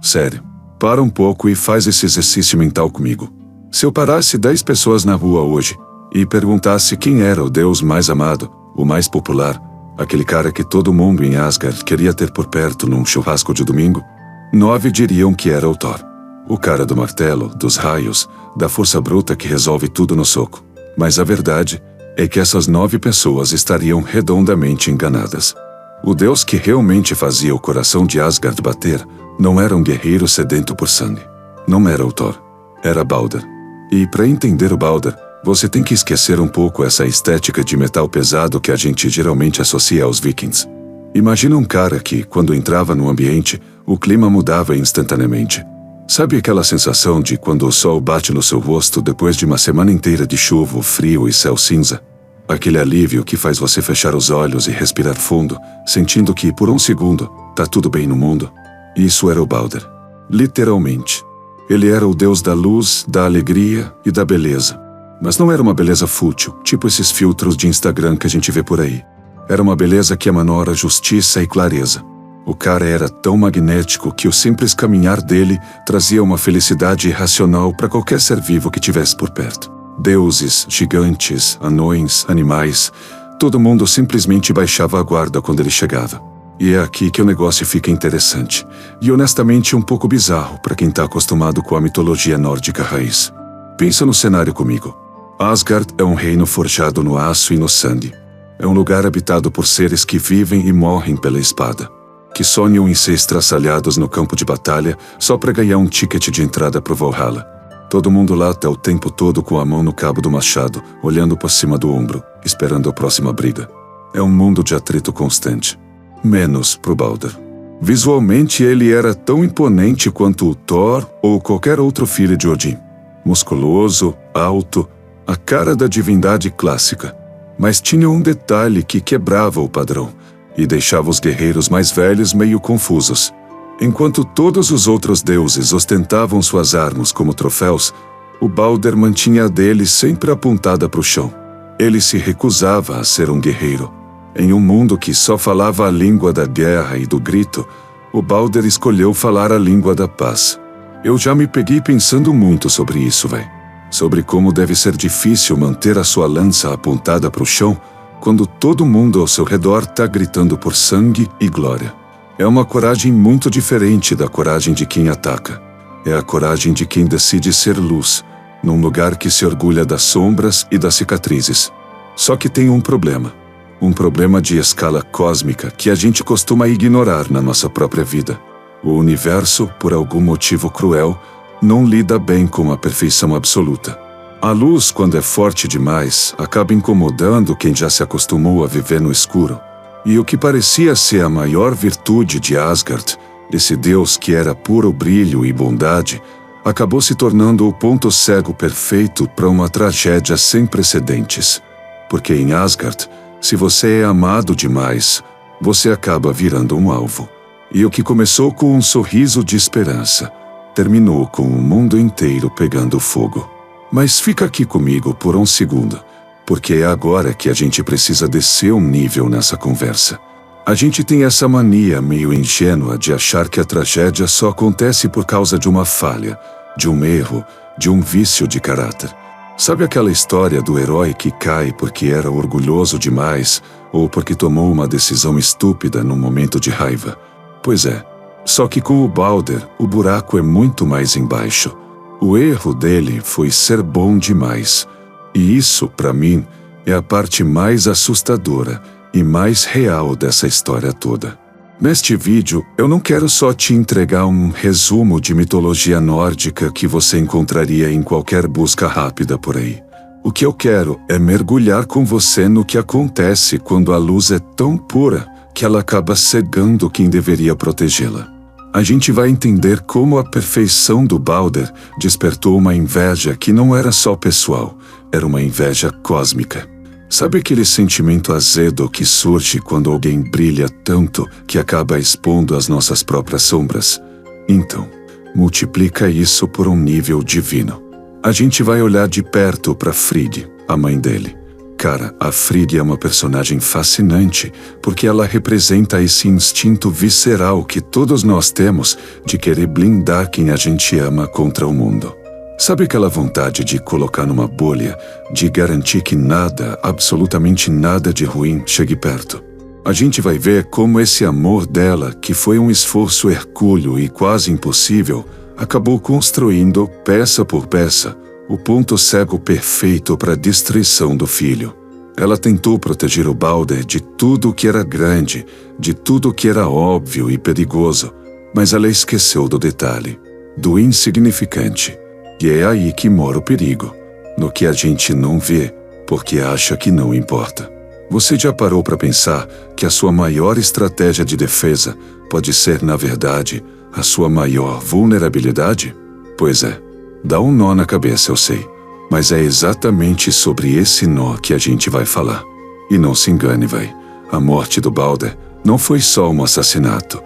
Sério. Para um pouco e faz esse exercício mental comigo. Se eu parasse 10 pessoas na rua hoje e perguntasse quem era o deus mais amado, o mais popular, aquele cara que todo mundo em Asgard queria ter por perto num churrasco de domingo, 9 diriam que era o Thor. O cara do martelo, dos raios, da força bruta que resolve tudo no soco. Mas a verdade é que essas 9 pessoas estariam redondamente enganadas. O deus que realmente fazia o coração de Asgard bater não era um guerreiro sedento por sangue. Não era o Thor. Era Balder. E para entender o Balder, você tem que esquecer um pouco essa estética de metal pesado que a gente geralmente associa aos vikings. Imagina um cara que, quando entrava no ambiente, o clima mudava instantaneamente. Sabe aquela sensação de quando o sol bate no seu rosto depois de uma semana inteira de chuva, frio e céu cinza? Aquele alívio que faz você fechar os olhos e respirar fundo, sentindo que, por um segundo, tá tudo bem no mundo. Isso era o Balder. Literalmente. Ele era o deus da luz, da alegria e da beleza. Mas não era uma beleza fútil, tipo esses filtros de Instagram que a gente vê por aí. Era uma beleza que emanora justiça e clareza. O cara era tão magnético que o simples caminhar dele trazia uma felicidade irracional para qualquer ser vivo que tivesse por perto. Deuses, gigantes, anões, animais, todo mundo simplesmente baixava a guarda quando ele chegava. E é aqui que o negócio fica interessante, e honestamente um pouco bizarro para quem está acostumado com a mitologia nórdica raiz. Pensa no cenário comigo. Asgard é um reino forjado no aço e no sangue. É um lugar habitado por seres que vivem e morrem pela espada, que sonham em ser estraçalhados no campo de batalha só para ganhar um ticket de entrada pro Valhalla. Todo mundo lá tá o tempo todo com a mão no cabo do machado, olhando por cima do ombro, esperando a próxima briga. É um mundo de atrito constante. Menos pro Balder. Visualmente ele era tão imponente quanto o Thor ou qualquer outro filho de Odin. Musculoso, alto, a cara da divindade clássica. Mas tinha um detalhe que quebrava o padrão e deixava os guerreiros mais velhos meio confusos. Enquanto todos os outros deuses ostentavam suas armas como troféus, o Balder mantinha a dele sempre apontada para o chão. Ele se recusava a ser um guerreiro. Em um mundo que só falava a língua da guerra e do grito, o Balder escolheu falar a língua da paz. Eu já me peguei pensando muito sobre isso, véi. Sobre como deve ser difícil manter a sua lança apontada para o chão quando todo mundo ao seu redor tá gritando por sangue e glória. É uma coragem muito diferente da coragem de quem ataca. É a coragem de quem decide ser luz, num lugar que se orgulha das sombras e das cicatrizes. Só que tem um problema. Um problema de escala cósmica que a gente costuma ignorar na nossa própria vida. O universo, por algum motivo cruel, não lida bem com a perfeição absoluta. A luz, quando é forte demais, acaba incomodando quem já se acostumou a viver no escuro. E o que parecia ser a maior virtude de Asgard, esse deus que era puro brilho e bondade, acabou se tornando o ponto cego perfeito para uma tragédia sem precedentes. Porque em Asgard, se você é amado demais, você acaba virando um alvo. E o que começou com um sorriso de esperança, terminou com o mundo inteiro pegando fogo. Mas fica aqui comigo por um segundo, porque é agora que a gente precisa descer um nível nessa conversa. A gente tem essa mania meio ingênua de achar que a tragédia só acontece por causa de uma falha, de um erro, de um vício de caráter. Sabe aquela história do herói que cai porque era orgulhoso demais ou porque tomou uma decisão estúpida num momento de raiva? Pois é, só que com o Balder, o buraco é muito mais embaixo. O erro dele foi ser bom demais. E isso, para mim, é a parte mais assustadora e mais real dessa história toda. Neste vídeo, eu não quero só te entregar um resumo de mitologia nórdica que você encontraria em qualquer busca rápida por aí. O que eu quero é mergulhar com você no que acontece quando a luz é tão pura que ela acaba cegando quem deveria protegê-la. A gente vai entender como a perfeição do Balder despertou uma inveja que não era só pessoal, era uma inveja cósmica. Sabe aquele sentimento azedo que surge quando alguém brilha tanto que acaba expondo as nossas próprias sombras? Então, multiplica isso por um nível divino. A gente vai olhar de perto para Frigg, a mãe dele. Cara, a Frigg é uma personagem fascinante, porque ela representa esse instinto visceral que todos nós temos de querer blindar quem a gente ama contra o mundo. Sabe aquela vontade de colocar numa bolha, de garantir que nada, absolutamente nada de ruim chegue perto? A gente vai ver como esse amor dela, que foi um esforço hercúleo e quase impossível, acabou construindo, peça por peça, o ponto cego perfeito para a destruição do filho. Ela tentou proteger o Balder de tudo que era grande, de tudo que era óbvio e perigoso, mas ela esqueceu do detalhe, do insignificante. E é aí que mora o perigo, no que a gente não vê, porque acha que não importa. Você já parou para pensar que a sua maior estratégia de defesa pode ser, na verdade, a sua maior vulnerabilidade? Pois é, dá um nó na cabeça, eu sei, mas é exatamente sobre esse nó que a gente vai falar. E não se engane, véi, a morte do Balder não foi só um assassinato,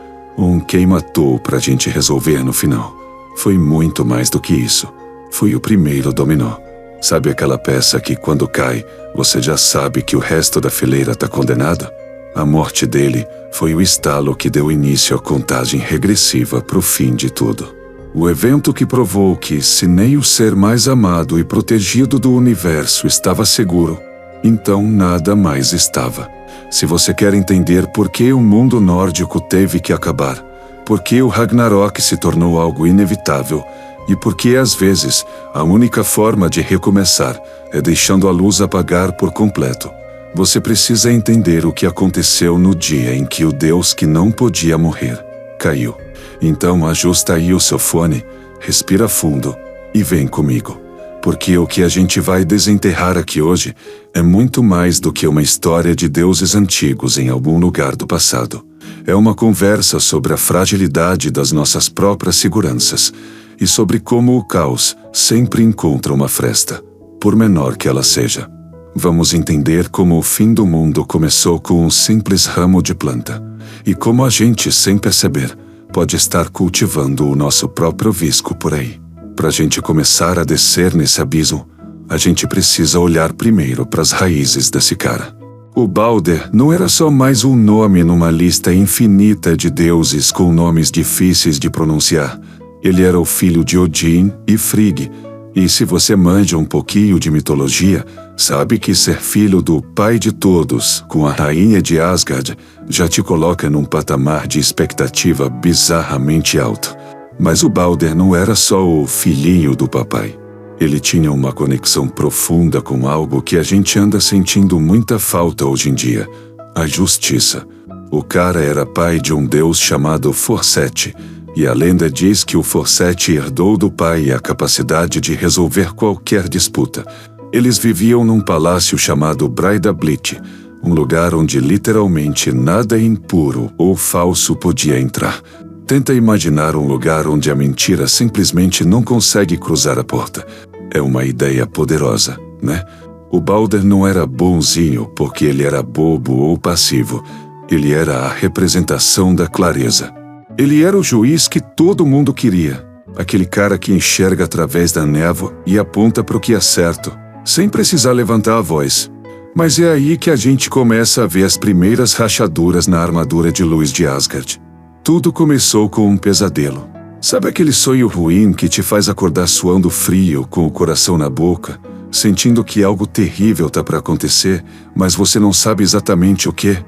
quem matou pra gente resolver no final. Foi muito mais do que isso. Foi o primeiro dominó. Sabe aquela peça que, quando cai, você já sabe que o resto da fileira está condenado? A morte dele foi o estalo que deu início à contagem regressiva para o fim de tudo. O evento que provou que, se nem o ser mais amado e protegido do universo estava seguro, então nada mais estava. Se você quer entender por que o mundo nórdico teve que acabar, por que o Ragnarok se tornou algo inevitável, e porque, às vezes, a única forma de recomeçar é deixando a luz apagar por completo, você precisa entender o que aconteceu no dia em que o Deus que não podia morrer caiu. Então ajusta aí o seu fone, respira fundo e vem comigo. Porque o que a gente vai desenterrar aqui hoje é muito mais do que uma história de deuses antigos em algum lugar do passado. É uma conversa sobre a fragilidade das nossas próprias seguranças, e sobre como o caos sempre encontra uma fresta, por menor que ela seja. Vamos entender como o fim do mundo começou com um simples ramo de planta, e como a gente, sem perceber, pode estar cultivando o nosso próprio visco por aí. Para a gente começar a descer nesse abismo, a gente precisa olhar primeiro para as raízes desse cara. O Balder não era só mais um nome numa lista infinita de deuses com nomes difíceis de pronunciar. Ele era o filho de Odin e Frigg, e se você manja um pouquinho de mitologia, sabe que ser filho do pai de todos, com a rainha de Asgard, já te coloca num patamar de expectativa bizarramente alto. Mas o Balder não era só o filhinho do papai. Ele tinha uma conexão profunda com algo que a gente anda sentindo muita falta hoje em dia: a justiça. O cara era pai de um deus chamado Forseti, e a lenda diz que o Forseti herdou do pai a capacidade de resolver qualquer disputa. Eles viviam num palácio chamado Breidablik, um lugar onde literalmente nada impuro ou falso podia entrar. Tenta imaginar um lugar onde a mentira simplesmente não consegue cruzar a porta. É uma ideia poderosa, né? O Balder não era bonzinho porque ele era bobo ou passivo. Ele era a representação da clareza. Ele era o juiz que todo mundo queria. Aquele cara que enxerga através da névoa e aponta para o que é certo, sem precisar levantar a voz. Mas é aí que a gente começa a ver as primeiras rachaduras na armadura de luz de Asgard. Tudo começou com um pesadelo. Sabe aquele sonho ruim que te faz acordar suando frio, com o coração na boca, sentindo que algo terrível está para acontecer, mas você não sabe exatamente o que?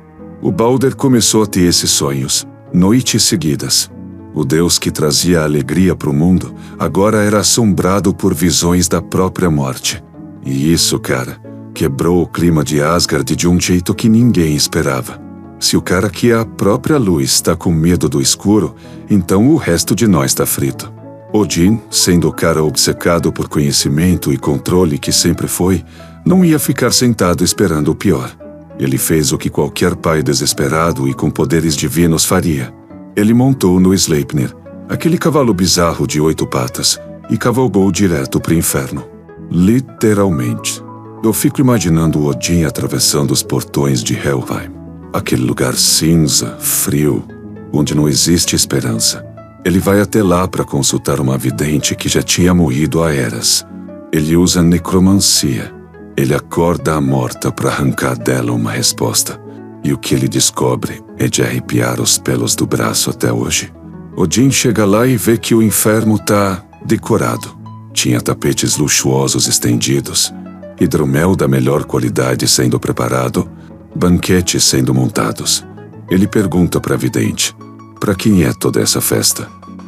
O Balder começou a ter esses sonhos, noites seguidas. O Deus que trazia alegria para o mundo, agora era assombrado por visões da própria morte. E isso, cara, quebrou o clima de Asgard de um jeito que ninguém esperava. Se o cara que é a própria luz está com medo do escuro, então o resto de nós está frito. Odin, sendo o cara obcecado por conhecimento e controle que sempre foi, não ia ficar sentado esperando o pior. Ele fez o que qualquer pai desesperado e com poderes divinos faria. Ele montou no Sleipnir, aquele cavalo bizarro de 8 patas, e cavalgou direto para o inferno. Literalmente. Eu fico imaginando Odin atravessando os portões de Helheim. Aquele lugar cinza, frio, onde não existe esperança. Ele vai até lá para consultar uma vidente que já tinha morrido há eras. Ele usa necromancia. Ele acorda a morta para arrancar dela uma resposta. E o que ele descobre é de arrepiar os pelos do braço até hoje. Odin chega lá e vê que o inferno tá decorado. Tinha tapetes luxuosos estendidos, hidromel da melhor qualidade sendo preparado, banquetes sendo montados. Ele pergunta para a vidente: para quem é toda essa festa?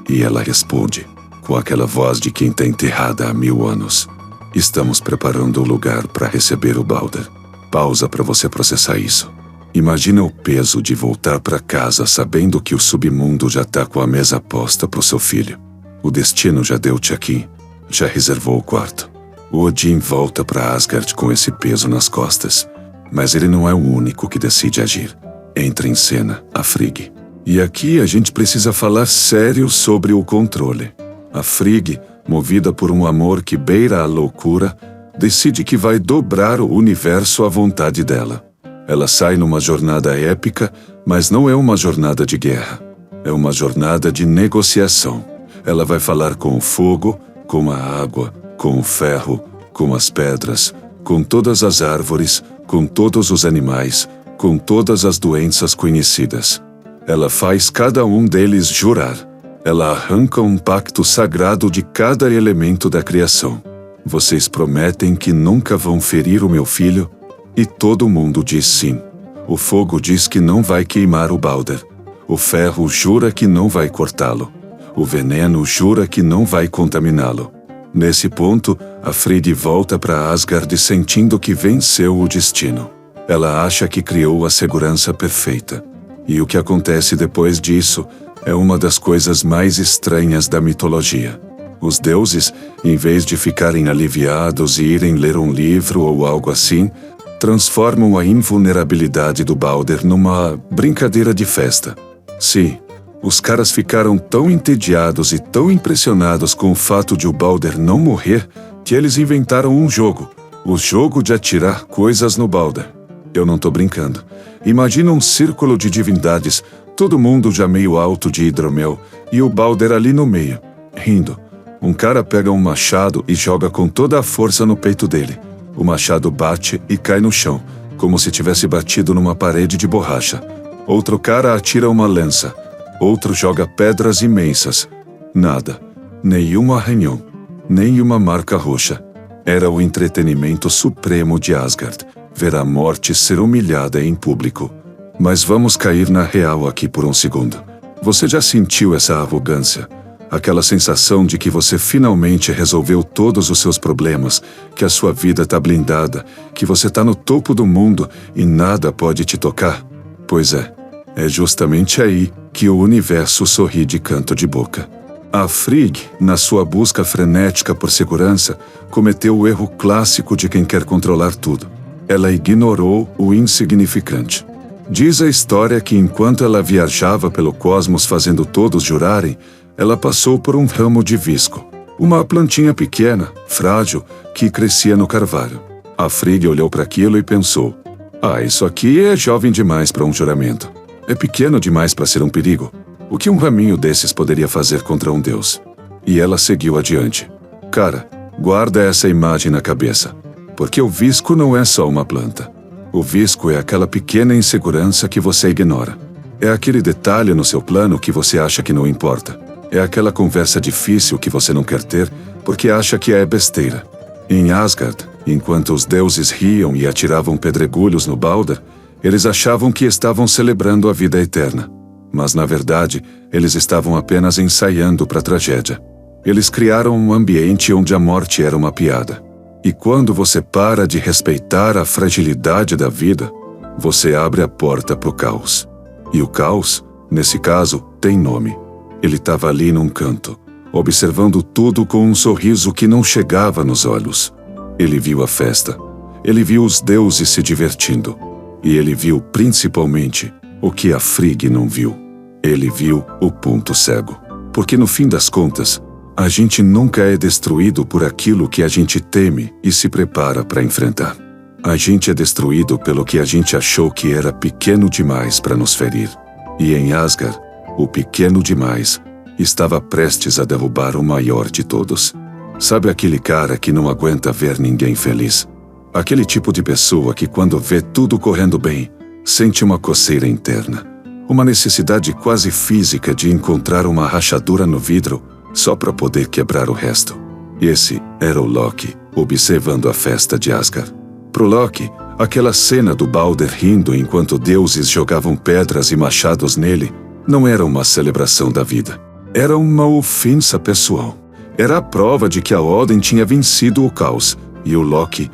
E ela responde, com aquela voz de quem está enterrada há 1000 anos: estamos preparando o lugar para receber o Balder. Pausa para você processar isso. Imagina o peso de voltar para casa sabendo que o submundo já tá com a mesa posta pro seu filho. O destino já deu check-in, já reservou o quarto. O Odin volta para Asgard com esse peso nas costas. Mas ele não é o único que decide agir. Entra em cena a Frigg. E aqui a gente precisa falar sério sobre o controle. A Frigg, movida por um amor que beira a loucura, decide que vai dobrar o universo à vontade dela. Ela sai numa jornada épica, mas não é uma jornada de guerra. É uma jornada de negociação. Ela vai falar com o fogo, com a água, com o ferro, com as pedras, com todas as árvores, com todos os animais, com todas as doenças conhecidas. Ela faz cada um deles jurar. Ela arranca um pacto sagrado de cada elemento da criação. Vocês prometem que nunca vão ferir o meu filho? E todo mundo diz sim. O fogo diz que não vai queimar o Balder. O ferro jura que não vai cortá-lo. O veneno jura que não vai contaminá-lo. Nesse ponto, a Frigg volta para Asgard sentindo que venceu o destino. Ela acha que criou a segurança perfeita. E o que acontece depois disso é uma das coisas mais estranhas da mitologia. Os deuses, em vez de ficarem aliviados e irem ler um livro ou algo assim, transformam a invulnerabilidade do Balder numa brincadeira de festa. Sim, os caras ficaram tão entediados e tão impressionados com o fato de o Balder não morrer que eles inventaram um jogo. O jogo de atirar coisas no Balder. Eu não tô brincando. Imagina um círculo de divindades, todo mundo já meio alto de hidromel, e o Balder ali no meio, rindo. Um cara pega um machado e joga com toda a força no peito dele. O machado bate e cai no chão, como se tivesse batido numa parede de borracha. Outro cara atira uma lança. Outro joga pedras imensas. Nada. Nenhum arranhão. Nenhuma marca roxa. Era o entretenimento supremo de Asgard, ver a morte ser humilhada em público. Mas vamos cair na real aqui por um segundo. Você já sentiu essa arrogância? Aquela sensação de que você finalmente resolveu todos os seus problemas, que a sua vida tá blindada, que você tá no topo do mundo e nada pode te tocar? Pois é justamente aí que o universo sorri de canto de boca. A Frigg, na sua busca frenética por segurança, cometeu o erro clássico de quem quer controlar tudo. Ela ignorou o insignificante. Diz a história que enquanto ela viajava pelo cosmos fazendo todos jurarem, ela passou por um ramo de visco, uma plantinha pequena, frágil, que crescia no carvalho. A Frigg olhou para aquilo e pensou: isso aqui é jovem demais para um juramento. É pequeno demais para ser um perigo. O que um raminho desses poderia fazer contra um deus? E ela seguiu adiante. Cara, guarda essa imagem na cabeça, porque o visco não é só uma planta. O visco é aquela pequena insegurança que você ignora. É aquele detalhe no seu plano que você acha que não importa. É aquela conversa difícil que você não quer ter porque acha que é besteira. Em Asgard, enquanto os deuses riam e atiravam pedregulhos no Balder, eles achavam que estavam celebrando a vida eterna. Mas na verdade, eles estavam apenas ensaiando para a tragédia. Eles criaram um ambiente onde a morte era uma piada. E quando você para de respeitar a fragilidade da vida, você abre a porta para o caos. E o caos, nesse caso, tem nome. Ele estava ali num canto, observando tudo com um sorriso que não chegava nos olhos. Ele viu a festa. Ele viu os deuses se divertindo. E ele viu, principalmente, o que a Frigg não viu. Ele viu o ponto cego. Porque no fim das contas, a gente nunca é destruído por aquilo que a gente teme e se prepara para enfrentar. A gente é destruído pelo que a gente achou que era pequeno demais para nos ferir. E em Asgard, o pequeno demais estava prestes a derrubar o maior de todos. Sabe aquele cara que não aguenta ver ninguém feliz? Aquele tipo de pessoa que, quando vê tudo correndo bem, sente uma coceira interna, uma necessidade quase física de encontrar uma rachadura no vidro só para poder quebrar o resto. Esse era o Loki, observando a festa de Asgard. Pro Loki, aquela cena do Balder rindo enquanto deuses jogavam pedras e machados nele não era uma celebração da vida. Era uma ofensa pessoal. Era a prova de que a Odin tinha vencido o caos. E o Loki,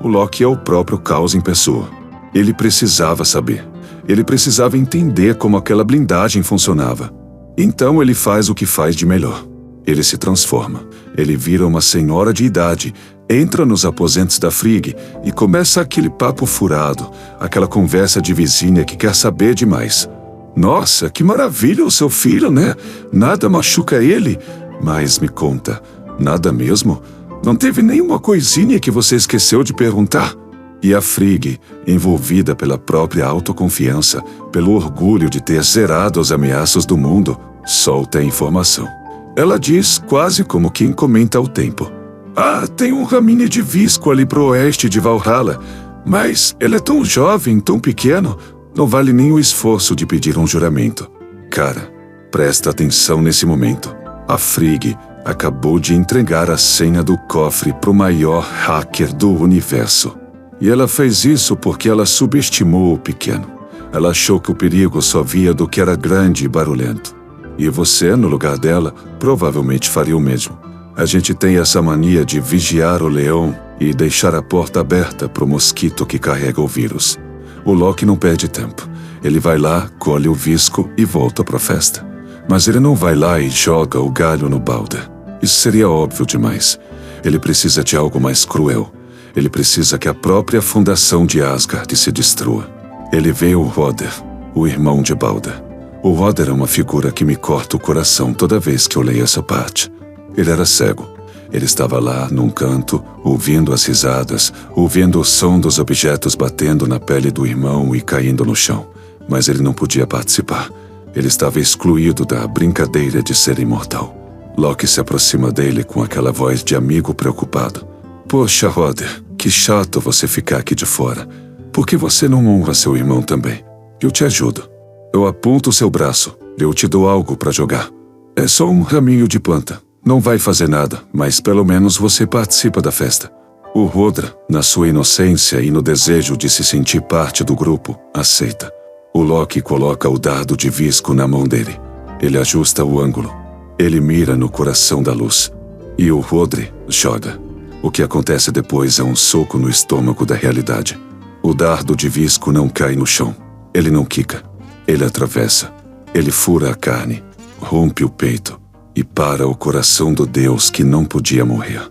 o Loki é o próprio caos em pessoa. Ele precisava saber. Ele precisava entender como aquela blindagem funcionava. Então ele faz o que faz de melhor. Ele se transforma. Ele vira uma senhora de idade, entra nos aposentos da Frigg e começa aquele papo furado, aquela conversa de vizinha que quer saber demais. Nossa, que maravilha o seu filho, né? Nada machuca ele. Mas me conta, nada mesmo? Não teve nenhuma coisinha que você esqueceu de perguntar? E a Frigg, envolvida pela própria autoconfiança, pelo orgulho de ter zerado as ameaças do mundo, solta a informação. Ela diz quase como quem comenta o tempo. Ah, tem um raminho de visco ali pro oeste de Valhalla, mas ele é tão jovem, tão pequeno, não vale nem o esforço de pedir um juramento. Cara, presta atenção nesse momento. A Frigg acabou de entregar a senha do cofre pro maior hacker do universo. E ela fez isso porque ela subestimou o pequeno. Ela achou que o perigo só via do que era grande e barulhento. E você, no lugar dela, provavelmente faria o mesmo. A gente tem essa mania de vigiar o leão e deixar a porta aberta pro mosquito que carrega o vírus. O Loki não perde tempo. Ele vai lá, colhe o visco e volta pra festa. Mas ele não vai lá e joga o galho no Balder. Isso seria óbvio demais. Ele precisa de algo mais cruel. Ele precisa que a própria fundação de Asgard se destrua. Ele vê o Roder, o irmão de Balder. O Roder é uma figura que me corta o coração toda vez que eu leio essa parte. Ele era cego. Ele estava lá, num canto, ouvindo as risadas, ouvindo o som dos objetos batendo na pele do irmão e caindo no chão. Mas ele não podia participar. Ele estava excluído da brincadeira de ser imortal. Loki se aproxima dele com aquela voz de amigo preocupado. Poxa, Roder, que chato você ficar aqui de fora. Por que você não honra seu irmão também? Eu te ajudo. Eu aponto o seu braço. Eu te dou algo para jogar. É só um raminho de planta. Não vai fazer nada, mas pelo menos você participa da festa. O Roder, na sua inocência e no desejo de se sentir parte do grupo, aceita. O Loki coloca o dardo de visco na mão dele. Ele ajusta o ângulo. Ele mira no coração da luz. E o Roder joga. O que acontece depois é um soco no estômago da realidade. O dardo de visco não cai no chão. Ele não quica. Ele atravessa. Ele fura a carne, rompe o peito e para o coração do deus que não podia morrer.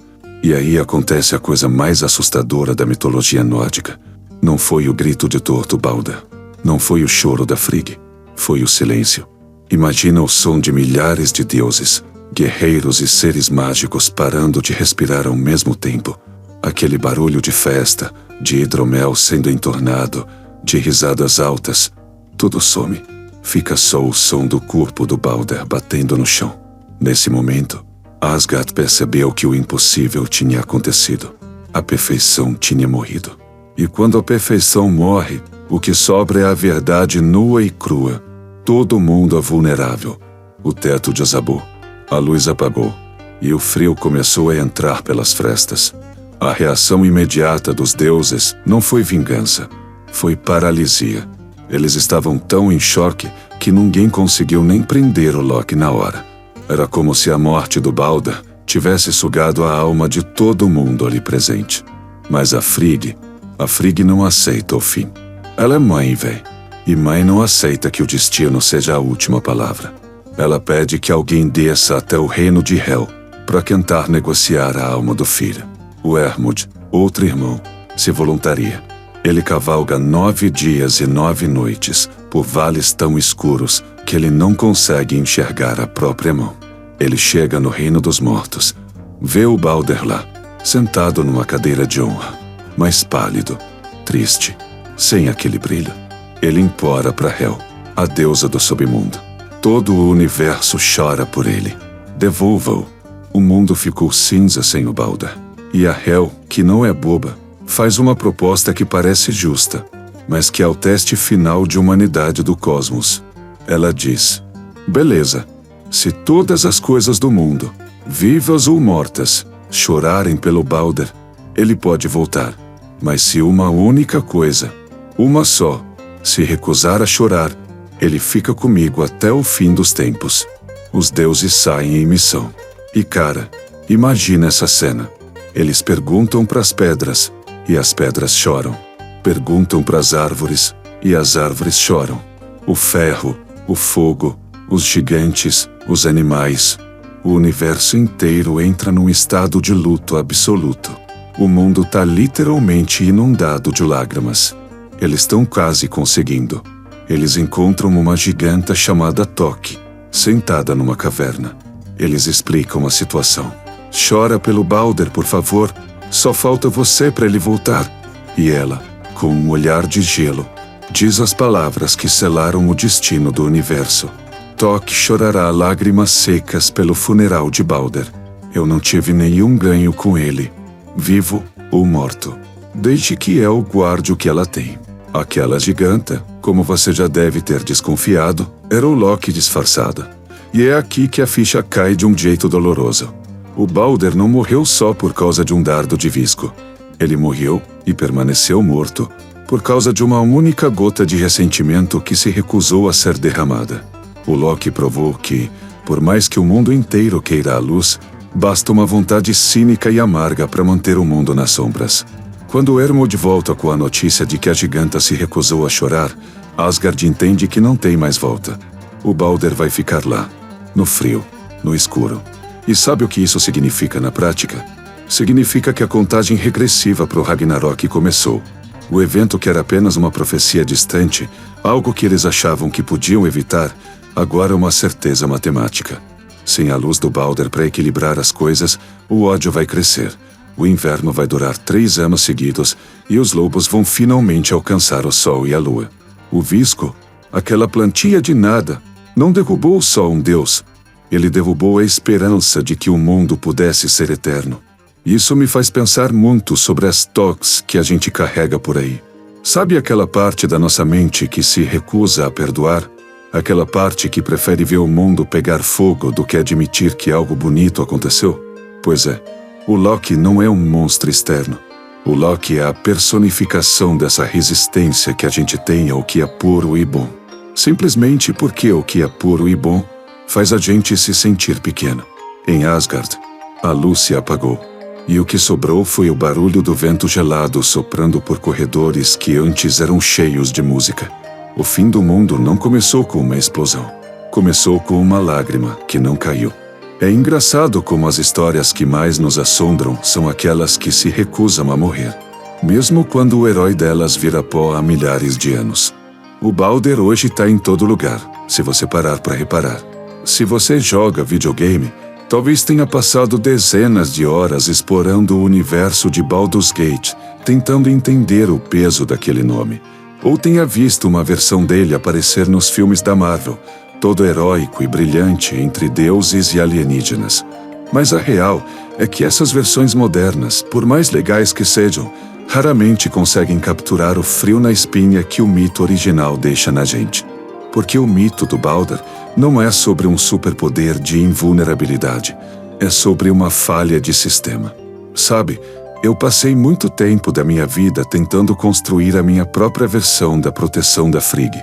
E aí acontece a coisa mais assustadora da mitologia nórdica. Não foi o grito de dor do Balder. Não foi o choro da Frigg. Foi o silêncio. Imagina o som de milhares de deuses, guerreiros e seres mágicos parando de respirar ao mesmo tempo. Aquele barulho de festa, de hidromel sendo entornado, de risadas altas. Tudo some. Fica só o som do corpo do Balder batendo no chão. Nesse momento, Asgard percebeu que o impossível tinha acontecido. A perfeição tinha morrido. E quando a perfeição morre, o que sobra é a verdade nua e crua. Todo mundo é vulnerável. O teto desabou. A luz apagou. E o frio começou a entrar pelas frestas. A reação imediata dos deuses não foi vingança. Foi paralisia. Eles estavam tão em choque que ninguém conseguiu nem prender o Loki na hora. Era como se a morte do Balder tivesse sugado a alma de todo mundo ali presente. Mas a Frigg não aceita o fim. Ela é mãe, véi. E mãe não aceita que o destino seja a última palavra. Ela pede que alguém desça até o reino de Hel para tentar negociar a alma do filho. O Hermod, outro irmão, se voluntaria. Ele cavalga 9 dias e 9 noites por vales tão escuros que ele não consegue enxergar a própria mão. Ele chega no reino dos mortos, vê o Balder lá, sentado numa cadeira de honra, mas pálido, triste, sem aquele brilho. Ele implora para Hel, a deusa do submundo. Todo o universo chora por ele. Devolva-o. O mundo ficou cinza sem o Balder. E a Hel, que não é boba, Faz uma proposta que parece justa, mas que é o teste final de humanidade do cosmos. Ela diz: beleza, se todas as coisas do mundo, vivas ou mortas, chorarem pelo Balder, ele pode voltar. Mas se uma única coisa, uma só, se recusar a chorar, ele fica comigo até o fim dos tempos. Os deuses saem em missão. E cara, imagina essa cena. Eles perguntam para as pedras, e as pedras choram. Perguntam para as árvores, e as árvores choram. O ferro, o fogo, os gigantes, os animais. O universo inteiro entra num estado de luto absoluto. O mundo está literalmente inundado de lágrimas. Eles estão quase conseguindo. Eles encontram uma giganta chamada Toki, sentada numa caverna. Eles explicam a situação. Chora pelo Balder, por favor. Só falta você para ele voltar. E ela, com um olhar de gelo, diz as palavras que selaram o destino do universo. Toki chorará lágrimas secas pelo funeral de Balder. Eu não tive nenhum ganho com ele, vivo ou morto, desde que El guarde o que ela tem. Aquela giganta, como você já deve ter desconfiado, era o Loki disfarçada. E é aqui que a ficha cai de um jeito doloroso. O Balder não morreu só por causa de um dardo de visco. Ele morreu, e permaneceu morto, por causa de uma única gota de ressentimento que se recusou a ser derramada. O Loki provou que, por mais que o mundo inteiro queira a luz, basta uma vontade cínica e amarga para manter o mundo nas sombras. Quando Hermod volta com a notícia de que a giganta se recusou a chorar, Asgard entende que não tem mais volta. O Balder vai ficar lá, no frio, no escuro. E sabe o que isso significa na prática? Significa que a contagem regressiva para o Ragnarok começou. O evento que era apenas uma profecia distante, algo que eles achavam que podiam evitar, agora é uma certeza matemática. Sem a luz do Balder para equilibrar as coisas, o ódio vai crescer. O inverno vai durar 3 anos seguidos, e os lobos vão finalmente alcançar o sol e a lua. O visco, aquela plantinha de nada, não derrubou só um deus. Ele derrubou a esperança de que o mundo pudesse ser eterno. Isso me faz pensar muito sobre as toques que a gente carrega por aí. Sabe aquela parte da nossa mente que se recusa a perdoar? Aquela parte que prefere ver o mundo pegar fogo do que admitir que algo bonito aconteceu? Pois é, o Loki não é um monstro externo. O Loki é a personificação dessa resistência que a gente tem ao que é puro e bom. Simplesmente porque o que é puro e bom faz a gente se sentir pequeno. Em Asgard, a luz se apagou. E o que sobrou foi o barulho do vento gelado soprando por corredores que antes eram cheios de música. O fim do mundo não começou com uma explosão. Começou com uma lágrima que não caiu. É engraçado como as histórias que mais nos assombram são aquelas que se recusam a morrer, mesmo quando o herói delas vira pó há milhares de anos. O Balder hoje está em todo lugar, se você parar para reparar. Se você joga videogame, talvez tenha passado dezenas de horas explorando o universo de Baldur's Gate, tentando entender o peso daquele nome. Ou tenha visto uma versão dele aparecer nos filmes da Marvel, todo heróico e brilhante entre deuses e alienígenas. Mas a real é que essas versões modernas, por mais legais que sejam, raramente conseguem capturar o frio na espinha que o mito original deixa na gente. Porque o mito do Balder não é sobre um superpoder de invulnerabilidade, é sobre uma falha de sistema. Sabe, eu passei muito tempo da minha vida tentando construir a minha própria versão da proteção da Frigg.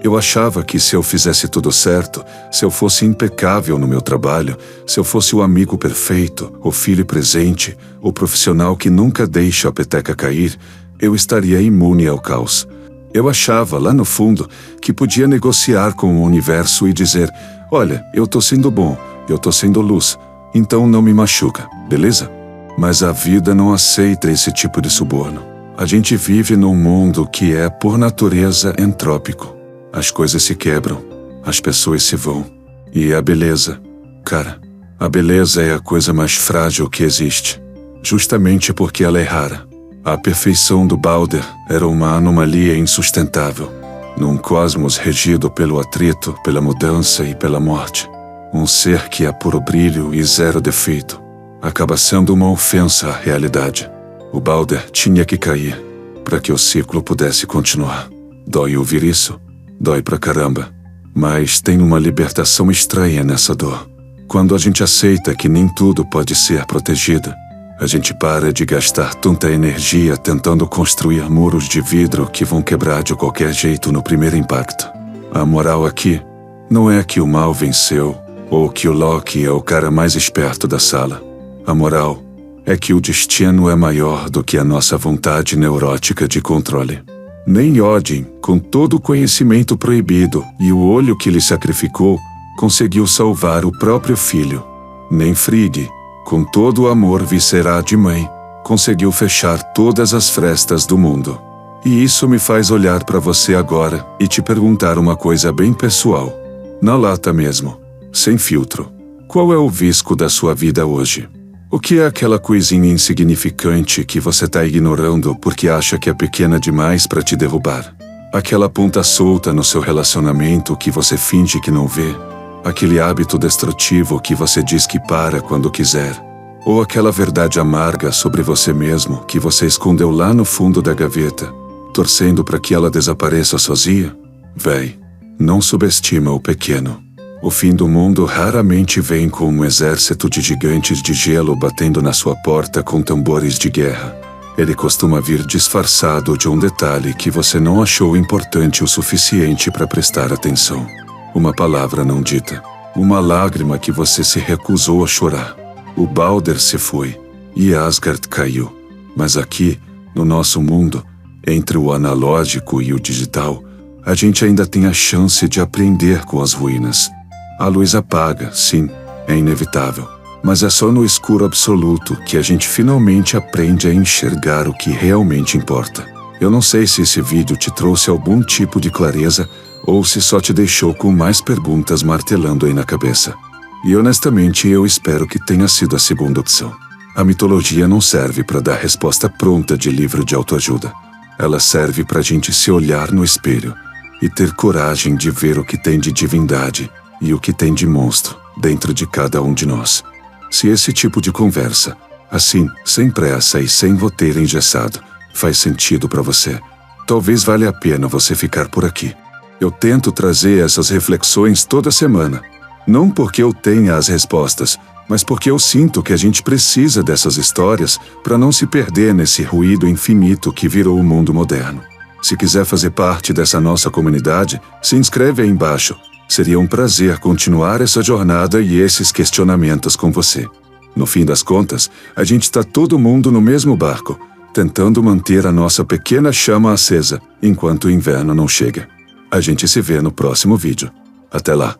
Eu achava que se eu fizesse tudo certo, se eu fosse impecável no meu trabalho, se eu fosse o amigo perfeito, o filho presente, o profissional que nunca deixa a peteca cair, eu estaria imune ao caos. Eu achava, lá no fundo, que podia negociar com o universo e dizer: olha, eu tô sendo bom, eu tô sendo luz, então não me machuca, beleza? Mas a vida não aceita esse tipo de suborno. A gente vive num mundo que é, por natureza, entrópico. As coisas se quebram, as pessoas se vão. E a beleza, cara, a beleza é a coisa mais frágil que existe. Justamente porque ela é rara. A perfeição do Balder era uma anomalia insustentável, num cosmos regido pelo atrito, pela mudança e pela morte. Um ser que é puro brilho e zero defeito, acaba sendo uma ofensa à realidade. O Balder tinha que cair para que o ciclo pudesse continuar. Dói ouvir isso. Dói pra caramba. Mas tem uma libertação estranha nessa dor. Quando a gente aceita que nem tudo pode ser protegido, a gente para de gastar tanta energia tentando construir muros de vidro que vão quebrar de qualquer jeito no primeiro impacto. A moral aqui não é que o mal venceu ou que o Loki é o cara mais esperto da sala. A moral é que o destino é maior do que a nossa vontade neurótica de controle. Nem Odin, com todo o conhecimento proibido e o olho que lhe sacrificou, conseguiu salvar o próprio filho. Nem Frigg, com todo o amor visceral de mãe, conseguiu fechar todas as frestas do mundo. E isso me faz olhar para você agora e te perguntar uma coisa bem pessoal. Na lata mesmo, sem filtro. Qual é o visco da sua vida hoje? O que é aquela coisinha insignificante que você está ignorando porque acha que é pequena demais para te derrubar? Aquela ponta solta no seu relacionamento que você finge que não vê? Aquele hábito destrutivo que você diz que para quando quiser? Ou aquela verdade amarga sobre você mesmo que você escondeu lá no fundo da gaveta, torcendo para que ela desapareça sozinha? Véi, não subestima o pequeno. O fim do mundo raramente vem com um exército de gigantes de gelo batendo na sua porta com tambores de guerra. Ele costuma vir disfarçado de um detalhe que você não achou importante o suficiente para prestar atenção. Uma palavra não dita. Uma lágrima que você se recusou a chorar. O Balder se foi e Asgard caiu. Mas aqui, no nosso mundo, entre o analógico e o digital, a gente ainda tem a chance de aprender com as ruínas. A luz apaga, sim, é inevitável. Mas é só no escuro absoluto que a gente finalmente aprende a enxergar o que realmente importa. Eu não sei se esse vídeo te trouxe algum tipo de clareza ou se só te deixou com mais perguntas martelando aí na cabeça. E honestamente eu espero que tenha sido a segunda opção. A mitologia não serve para dar resposta pronta de livro de autoajuda. Ela serve para a gente se olhar no espelho e ter coragem de ver o que tem de divindade e o que tem de monstro dentro de cada um de nós. Se esse tipo de conversa, assim, sem pressa e sem roteiro engessado, faz sentido para você, talvez valha a pena você ficar por aqui. Eu tento trazer essas reflexões toda semana, não porque eu tenha as respostas, mas porque eu sinto que a gente precisa dessas histórias para não se perder nesse ruído infinito que virou o mundo moderno. Se quiser fazer parte dessa nossa comunidade, se inscreve aí embaixo. Seria um prazer continuar essa jornada e esses questionamentos com você. No fim das contas, a gente está todo mundo no mesmo barco, tentando manter a nossa pequena chama acesa enquanto o inverno não chega. A gente se vê no próximo vídeo. Até lá!